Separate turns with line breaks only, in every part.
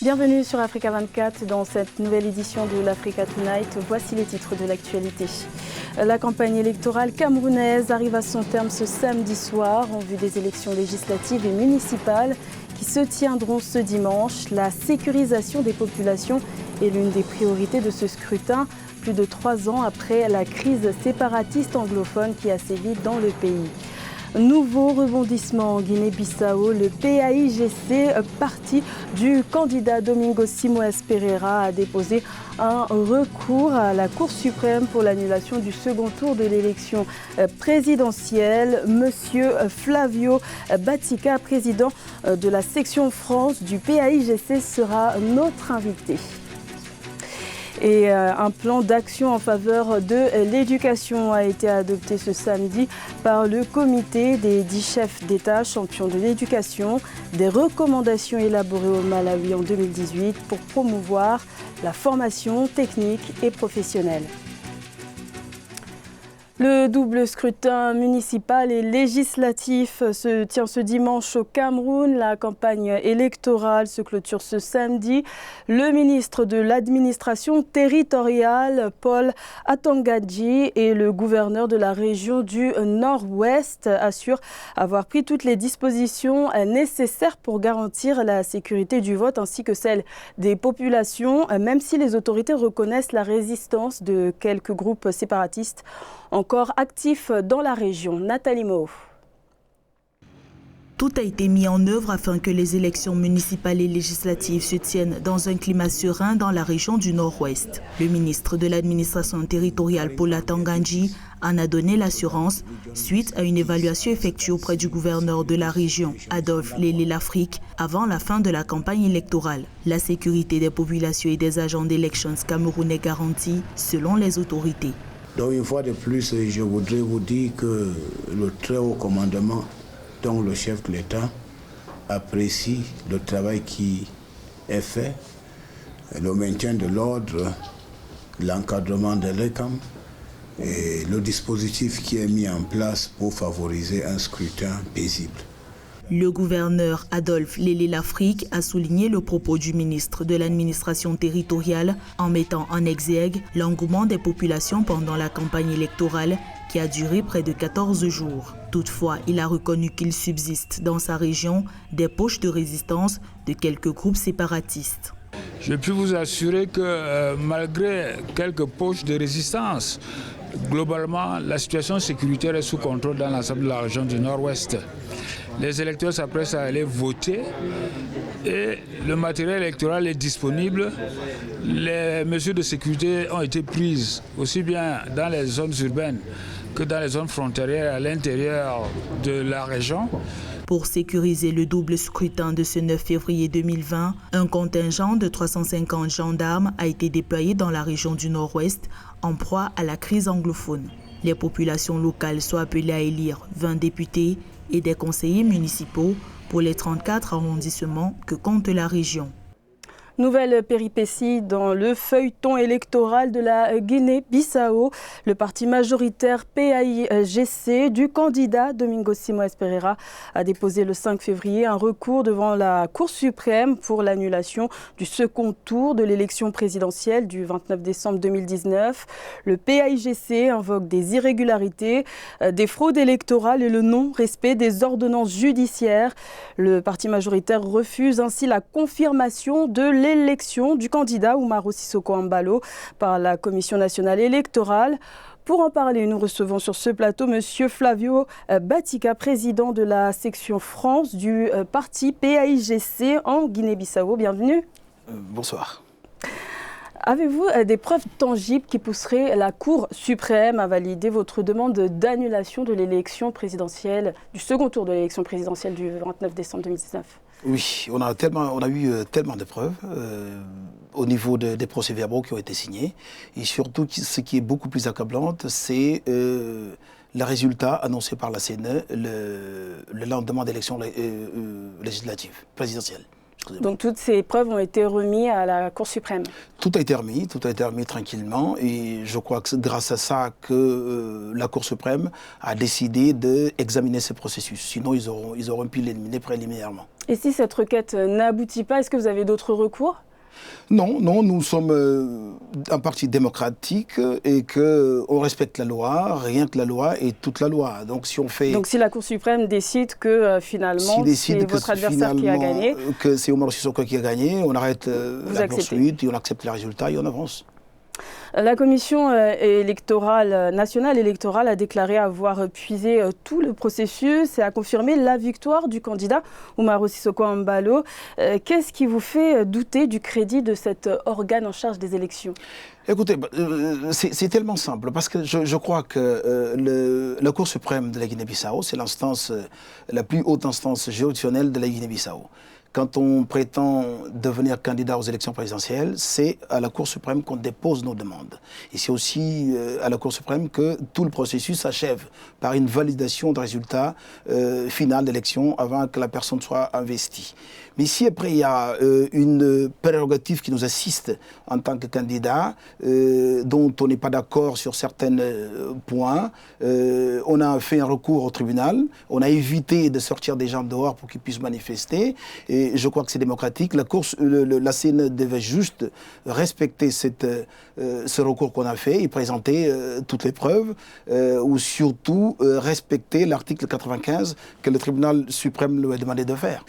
Bienvenue sur Africa 24 dans cette nouvelle édition de l'Africa Tonight. Voici les titres de l'actualité. La campagne électorale camerounaise arrive à son terme ce samedi soir en vue des élections législatives et municipales qui se tiendront ce dimanche. La sécurisation des populations est l'une des priorités de ce scrutin, plus de 3 ans après la crise séparatiste anglophone qui a sévi dans le pays. Nouveau rebondissement en Guinée-Bissau, le PAIGC, parti du candidat Domingos Simoes Pereira, a déposé un recours à la Cour suprême pour l'annulation du second tour de l'élection présidentielle. Monsieur Flavio Batica, président de la section France du PAIGC, sera notre invité. Et un plan d'action en faveur de l'éducation a été adopté ce samedi par le comité des 10 chefs d'État champions de l'éducation. Des recommandations élaborées au Malawi en 2018 pour promouvoir la formation technique et professionnelle. Le double scrutin municipal et législatif se tient ce dimanche au Cameroun. La campagne électorale se clôture ce samedi. Le ministre de l'administration territoriale, Paul Atangadji, et le gouverneur de la région du Nord-Ouest assurent avoir pris toutes les dispositions nécessaires pour garantir la sécurité du vote ainsi que celle des populations, même si les autorités reconnaissent la résistance de quelques groupes séparatistes encore actifs dans la région. Nathalie Moho.
Tout a été mis en œuvre afin que les élections municipales et législatives se tiennent dans un climat serein dans la région du Nord-Ouest. Le ministre de l'administration territoriale, Paul Atangadji, en a donné l'assurance suite à une évaluation effectuée auprès du gouverneur de la région, Adolphe Lélé-Lafrique, avant la fin de la campagne électorale. La sécurité des populations et des agents d'élections Cameroun est garantie selon les autorités.
Donc une fois de plus, je voudrais vous dire que le très haut commandement, dont le chef de l'État, apprécie le travail qui est fait, le maintien de l'ordre, l'encadrement de l'ECAM et le dispositif qui est mis en place pour favoriser un scrutin paisible.
Le gouverneur Adolphe Lélé-Lafrique a souligné le propos du ministre de l'administration territoriale en mettant en exergue l'engouement des populations pendant la campagne électorale qui a duré près de 14 jours. Toutefois, il a reconnu qu'il subsiste dans sa région des poches de résistance de quelques groupes séparatistes.
Je puis vous assurer que malgré quelques poches de résistance, globalement, la situation sécuritaire est sous contrôle dans l'ensemble de la région du Nord-Ouest. Les électeurs s'apprêtent à aller voter et le matériel électoral est disponible. Les mesures de sécurité ont été prises aussi bien dans les zones urbaines que dans les zones frontalières à l'intérieur de la région.
Pour sécuriser le double scrutin de ce 9 février 2020, un contingent de 350 gendarmes a été déployé dans la région du Nord-Ouest en proie à la crise anglophone. Les populations locales sont appelées à élire 20 députés et des conseillers municipaux pour les 34 arrondissements que compte la région.
Nouvelle péripétie dans le feuilleton électoral de la Guinée-Bissau. Le parti majoritaire PAIGC du candidat Domingos Simoes Pereira a déposé le 5 février un recours devant la Cour suprême pour l'annulation du second tour de l'élection présidentielle du 29 décembre 2019. Le PAIGC invoque des irrégularités, des fraudes électorales et le non-respect des ordonnances judiciaires. Le parti majoritaire refuse ainsi la confirmation de l'élection du candidat Umaro Sissoko Embalo par la Commission nationale électorale. Pour en parler, nous recevons sur ce plateau Monsieur Flavio Batica, président de la section France du parti PAIGC en Guinée-Bissau. Bienvenue.
Bonsoir.
Avez-vous des preuves tangibles qui pousseraient la Cour suprême à valider votre demande d'annulation de l'élection présidentielle, du second tour de l'élection présidentielle du 29 décembre 2019 ?
Oui, on a eu tellement de preuves au niveau des procès-verbaux qui ont été signés. Et surtout, ce qui est beaucoup plus accablant, c'est le résultat annoncé par la CNE le lendemain d'élections législatives, présidentielles.
Donc toutes ces preuves ont été remises à la Cour suprême.
Tout a été remis tranquillement, et je crois que c'est grâce à ça que la Cour suprême a décidé d'examiner ce processus. Sinon, ils auront pu l'éliminer préliminairement.
Et si cette requête n'aboutit pas, est-ce que vous avez d'autres recours ?
Non, nous sommes un parti démocratique et qu'on respecte la loi, rien que la loi et toute la loi. Donc si
la Cour suprême décide que finalement c'est votre adversaire qui a gagné,
que c'est Umaro Sissoko qui a gagné, on arrête la poursuite et on accepte les résultats et on avance.
La Commission nationale électorale a déclaré avoir puisé tout le processus et a confirmé la victoire du candidat Umaro Sissoko Embalo. Qu'est-ce qui vous fait douter du crédit de cet organe en charge des élections ?
Écoutez, c'est tellement simple, parce que je crois que la Cour suprême de la Guinée-Bissau, c'est la plus haute instance juridictionnelle de la Guinée-Bissau. Quand on prétend devenir candidat aux élections présidentielles, c'est à la Cour suprême qu'on dépose nos demandes. Et c'est aussi à la Cour suprême que tout le processus s'achève par une validation de résultat final d'élection avant que la personne soit investie. Mais si après il y a une prérogative qui nous assiste en tant que candidat, dont on n'est pas d'accord sur certains points, on a fait un recours au tribunal, on a évité de sortir des gens dehors pour qu'ils puissent manifester, et je crois que c'est démocratique. La CNE devait juste respecter ce recours qu'on a fait et présenter toutes les preuves, ou surtout respecter l'article 95 que le tribunal suprême lui a demandé de faire.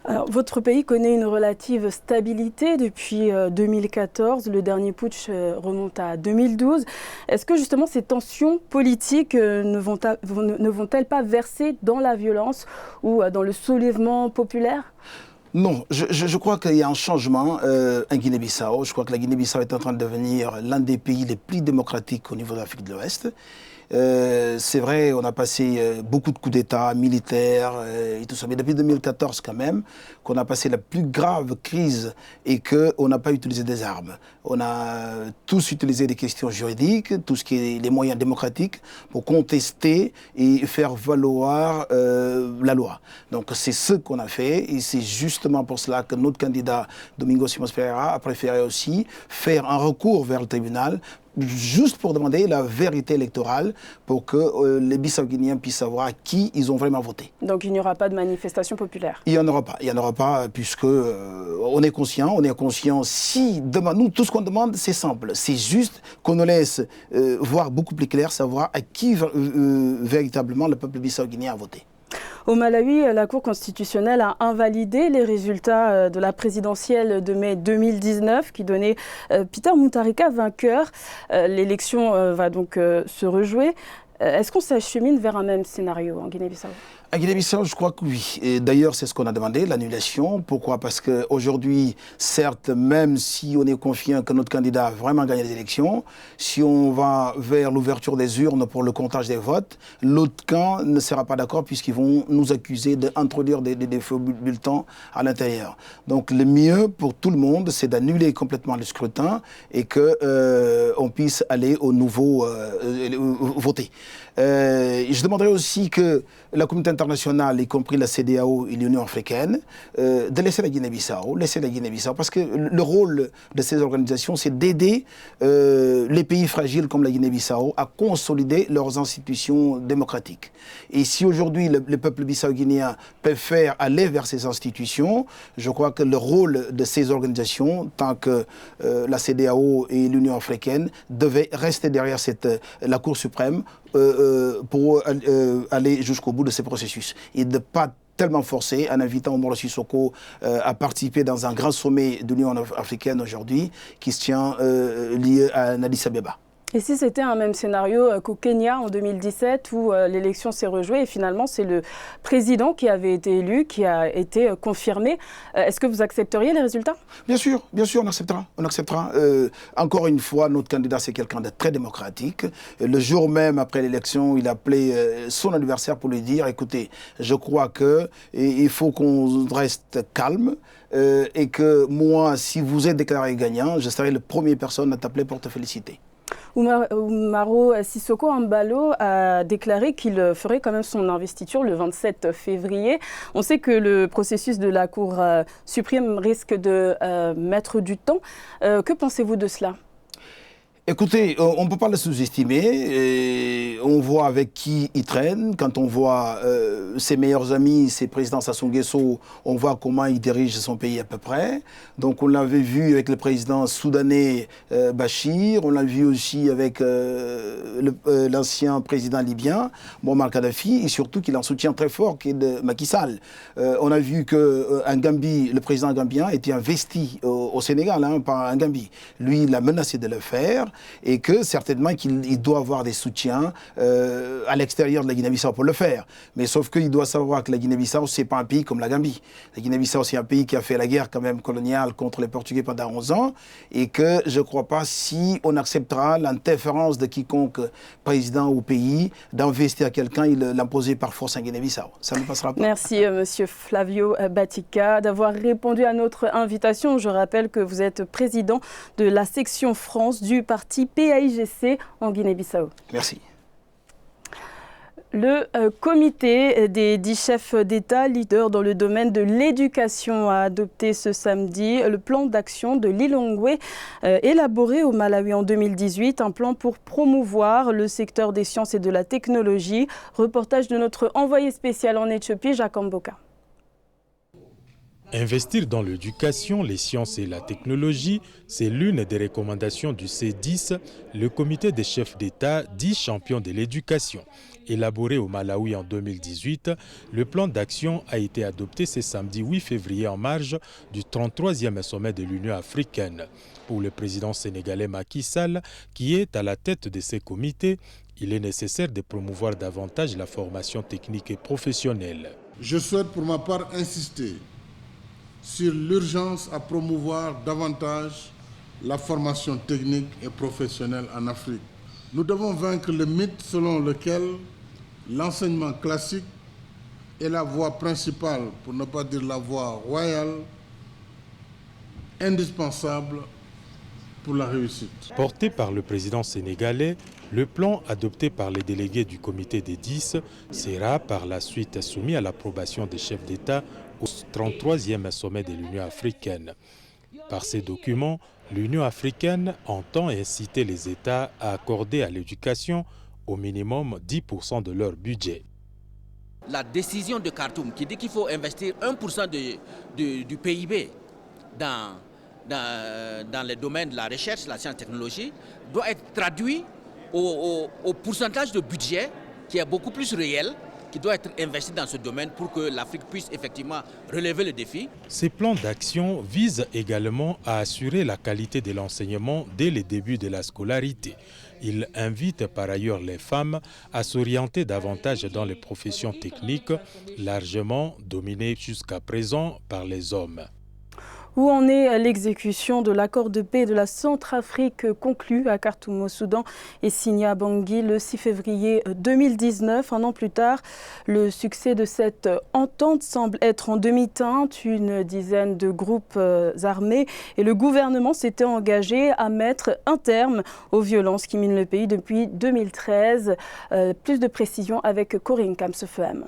Alors, votre pays connaît une relative stabilité depuis 2014. Le dernier putsch remonte à 2012. Est-ce que justement ces tensions politiques ne vont-elles pas verser dans la violence ou dans le soulèvement populaire ?
Non, je crois qu'il y a un changement en Guinée-Bissau. Je crois que la Guinée-Bissau est en train de devenir l'un des pays les plus démocratiques au niveau de l'Afrique de l'Ouest. C'est vrai, on a passé beaucoup de coups d'État militaires et tout ça, mais depuis 2014 quand même, qu'on a passé la plus grave crise et qu'on n'a pas utilisé des armes. On a tous utilisé des questions juridiques, tout ce qui est les moyens démocratiques pour contester et faire valoir la loi. Donc c'est ce qu'on a fait, et c'est justement pour cela que notre candidat Domingos Simões Pereira a préféré aussi faire un recours vers le tribunal, juste pour demander la vérité électorale, pour que les Bissau-Guinéens puissent savoir à qui ils ont vraiment voté.
Donc il n'y aura pas de manifestation populaire ?
Il n'y en aura pas, puisque on est conscient, si demain, nous, tout ce qu'on demande, c'est simple, c'est juste qu'on nous laisse voir beaucoup plus clair, savoir à qui véritablement le peuple bissau-guinéen a voté.
Au Malawi, la Cour constitutionnelle a invalidé les résultats de la présidentielle de mai 2019 qui donnait Peter Mutharika vainqueur. L'élection va donc se rejouer. Est-ce qu'on s'achemine vers un même scénario en Guinée-Bissau ?
À Guinée-Bissau, je crois que oui. Et d'ailleurs, c'est ce qu'on a demandé, l'annulation. Pourquoi ? Parce qu'aujourd'hui, certes, même si on est confiant que notre candidat a vraiment gagné les élections, si on va vers l'ouverture des urnes pour le comptage des votes, l'autre camp ne sera pas d'accord puisqu'ils vont nous accuser d'introduire des faux bulletins à l'intérieur. Donc le mieux pour tout le monde, c'est d'annuler complètement le scrutin et qu'on puisse aller au nouveau voter. Je demanderais aussi que la communauté internationale, y compris la CEDEAO et l'Union africaine, de laisser la Guinée-Bissau, parce que le rôle de ces organisations, c'est d'aider les pays fragiles comme la Guinée-Bissau à consolider leurs institutions démocratiques. Et si aujourd'hui le peuple bissau-guinéen peut faire aller vers ces institutions, je crois que le rôle de ces organisations, tant que la CEDEAO et l'Union africaine, devait rester derrière la Cour suprême pour aller jusqu'au bout de ces processus et de ne pas tellement forcé en invitant Umaro Sissoko à participer dans un grand sommet de l'Union africaine aujourd'hui qui se tient lié à Addis Abeba.
Et si c'était un même scénario qu'au Kenya en 2017 où l'élection s'est rejouée et finalement c'est le président qui avait été élu, qui a été confirmé, est-ce que vous accepteriez les résultats ?
Bien sûr, on acceptera. Encore une fois, notre candidat c'est quelqu'un de très démocratique. Le jour même après l'élection, il a appelé son adversaire pour lui dire, écoutez, je crois qu'il faut qu'on reste calme et que moi, si vous êtes déclaré gagnant, je serai la première personne à t'appeler pour te féliciter.
Umaro Sissoko Embalo a déclaré qu'il ferait quand même son investiture le 27 février. On sait que le processus de la Cour suprême risque de mettre du temps. Que pensez-vous de cela ?
Écoutez, on ne peut pas le sous-estimer. On voit avec qui il traîne. Quand on voit ses meilleurs amis, ses présidents Sassou Nguesso, on voit comment il dirige son pays à peu près. Donc on l'avait vu avec le président soudanais Bachir. On l'a vu aussi avec l'ancien président libyen, Muammar Kadhafi, et surtout qu'il a un soutien très fort qui est de Macky Sall. On a vu qu'en Gambie, le président gambien était investi au Sénégal par un Gambie. Lui, il a menacé de le faire. Et que certainement qu'il doit avoir des soutiens à l'extérieur de la Guinée-Bissau pour le faire. Mais sauf qu'il doit savoir que la Guinée-Bissau, ce n'est pas un pays comme la Gambie. La Guinée-Bissau, c'est un pays qui a fait la guerre quand même coloniale contre les Portugais pendant 11 ans et que je ne crois pas si on acceptera l'interférence de quiconque président ou pays d'investir quelqu'un et l'imposer par force en Guinée-Bissau. Ça ne passera pas.
Merci Monsieur Flavio Batica d'avoir répondu à notre invitation. Je rappelle que vous êtes président de la section France du parti PAIGC en Guinée-Bissau.
Merci.
Le comité des 10 chefs d'État leaders dans le domaine de l'éducation a adopté ce samedi le plan d'action de Lilongwe élaboré au Malawi en 2018, un plan pour promouvoir le secteur des sciences et de la technologie. Reportage de notre envoyé spécial en Éthiopie, Jacques Mboka.
Investir dans l'éducation, les sciences et la technologie, c'est l'une des recommandations du C10, le comité des chefs d'État 10 champions de l'éducation. Élaboré au Malawi en 2018, le plan d'action a été adopté ce samedi 8 février en marge du 33e sommet de l'Union africaine. Pour le président sénégalais Macky Sall, qui est à la tête de ces comités, il est nécessaire de promouvoir davantage la formation technique et professionnelle.
Je souhaite pour ma part insister sur l'urgence à promouvoir davantage la formation technique et professionnelle en Afrique. Nous devons vaincre le mythe selon lequel l'enseignement classique est la voie principale, pour ne pas dire la voie royale, indispensable pour la réussite.
Porté par le président sénégalais, le plan adopté par les délégués du comité des 10 sera par la suite soumis à l'approbation des chefs d'État au 33e sommet de l'Union africaine. Par ces documents, l'Union africaine entend inciter les États à accorder à l'éducation au minimum 10% de leur budget.
La décision de Khartoum qui dit qu'il faut investir 1% du PIB dans le domaine de la recherche, la science et la technologie, doit être traduite au pourcentage de budget qui est beaucoup plus réel, qui doit être investi dans ce domaine pour que l'Afrique puisse effectivement relever le défi.
Ces plans d'action visent également à assurer la qualité de l'enseignement dès le début de la scolarité. Ils invitent par ailleurs les femmes à s'orienter davantage dans les professions techniques, largement dominées jusqu'à présent par les hommes.
Où en est l'exécution de l'accord de paix de la Centrafrique conclu à Khartoum au Soudan et signé à Bangui le 6 février 2019. Un an plus tard, le succès de cette entente semble être en demi-teinte. Une dizaine de groupes armés et le gouvernement s'était engagé à mettre un terme aux violences qui minent le pays depuis 2013. Plus de précisions avec Corinne Kamsefem.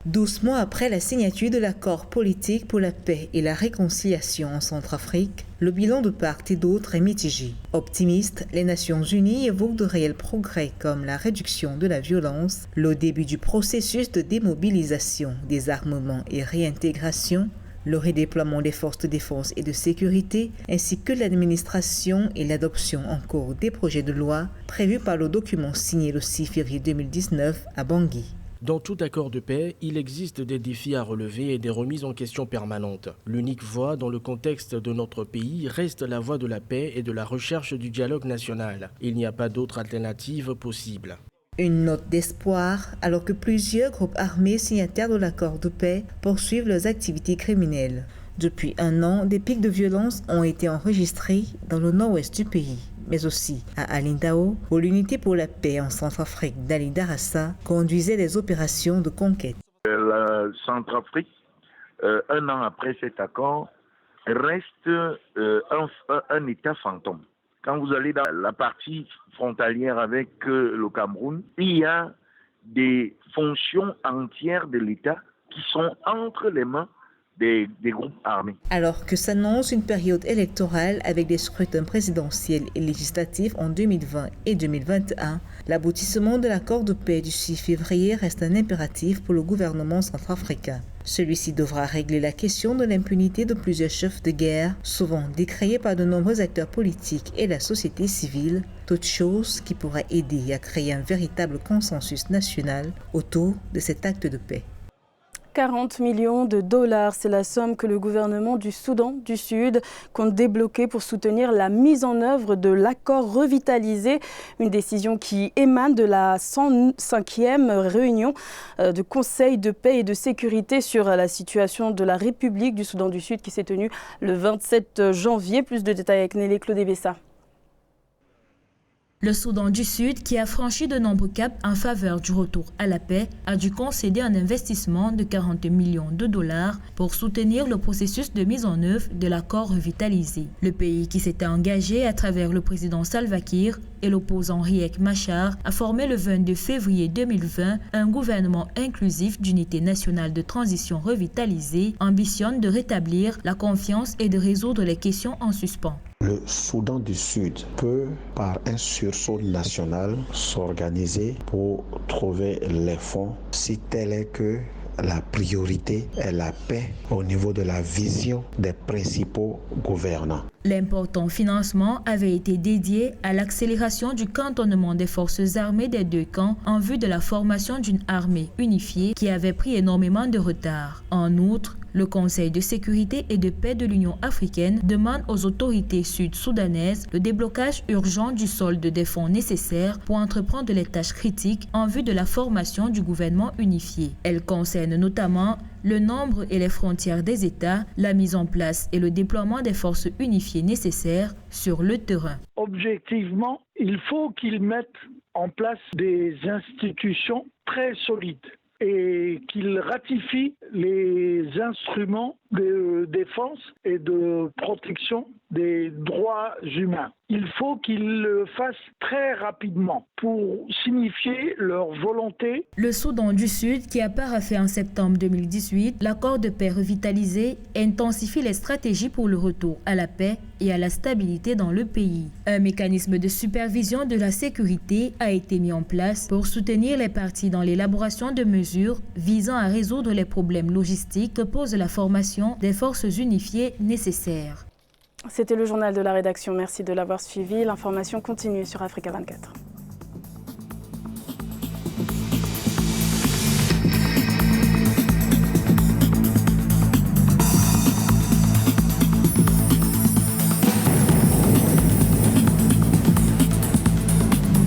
12 mois après la signature de l'accord politique pour la paix et la réconciliation en Centrafrique, le bilan de part et d'autre est mitigé. Optimistes, les Nations Unies évoquent de réels progrès comme la réduction de la violence, le début du processus de démobilisation, désarmement et réintégration, le redéploiement des forces de défense et de sécurité, ainsi que l'administration et l'adoption en cours des projets de loi prévus par le document signé le 6 février 2019 à Bangui.
Dans tout accord de paix, il existe des défis à relever et des remises en question permanentes. L'unique voie dans le contexte de notre pays reste la voie de la paix et de la recherche du dialogue national. Il n'y a pas d'autre alternative possible.
Une note d'espoir, alors que plusieurs groupes armés signataires de l'accord de paix poursuivent leurs activités criminelles. Depuis un an, des pics de violence ont été enregistrés dans le nord-ouest du pays, mais aussi à Alindao, où l'unité pour la paix en Centrafrique d'Ali Darassa conduisait des opérations de conquête.
La Centrafrique, un an après cet accord, reste un État fantôme Quand vous allez dans la partie frontalière avec le Cameroun, il y a des fonctions entières de l'État qui sont entre les mains des groupes armés.
Alors que s'annonce une période électorale avec des scrutins présidentiels et législatifs en 2020 et 2021, l'aboutissement de l'accord de paix du 6 février reste un impératif pour le gouvernement centrafricain. Celui-ci devra régler la question de l'impunité de plusieurs chefs de guerre, souvent décriés par de nombreux acteurs politiques et la société civile, toute chose qui pourra aider à créer un véritable consensus national autour de cet acte de paix.
40 millions de dollars, c'est la somme que le gouvernement du Soudan du Sud compte débloquer pour soutenir la mise en œuvre de l'accord revitalisé, une décision qui émane de la 105e réunion du Conseil de paix et de sécurité sur la situation de la République du Soudan du Sud qui s'est tenue le 27 janvier. Plus de détails avec Nelly Claude Bessa.
Le Soudan du Sud, qui a franchi de nombreux caps en faveur du retour à la paix, a dû concéder un investissement de 40 millions de dollars pour soutenir le processus de mise en œuvre de l'accord revitalisé. Le pays qui s'était engagé à travers le président Salva Kiir et l'opposant Riek Machar a formé le 22 février 2020 un gouvernement inclusif d'unité nationale de transition revitalisée, ambitionne de rétablir la confiance et de résoudre les questions en suspens.
Le Soudan du Sud peut, par un sursaut national, s'organiser pour trouver les fonds si tel est que la priorité est la paix au niveau de la vision des principaux gouvernants.
L'important financement avait été dédié à l'accélération du cantonnement des forces armées des deux camps en vue de la formation d'une armée unifiée qui avait pris énormément de retard. En outre, le Conseil de sécurité et de paix de l'Union africaine demande aux autorités sud-soudanaises le déblocage urgent du solde des fonds nécessaires pour entreprendre les tâches critiques en vue de la formation du gouvernement unifié. Elle concerne notamment le nombre et les frontières des États, la mise en place et le déploiement des forces unifiées nécessaires sur le terrain.
Objectivement, il faut qu'ils mettent en place des institutions très solides et qu'ils ratifient les instruments de défense et de protection des droits humains. Il faut qu'ils le fassent très rapidement pour signifier leur volonté.
Le Soudan du Sud, qui a paraphé en septembre 2018 l'accord de paix revitalisé, intensifie les stratégies pour le retour à la paix et à la stabilité dans le pays. Un mécanisme de supervision de la sécurité a été mis en place pour soutenir les parties dans l'élaboration de mesures visant à résoudre les problèmes logistiques que pose la formation des forces unifiées nécessaires.
C'était le journal de la rédaction. Merci de l'avoir suivi. L'information continue sur Africa 24.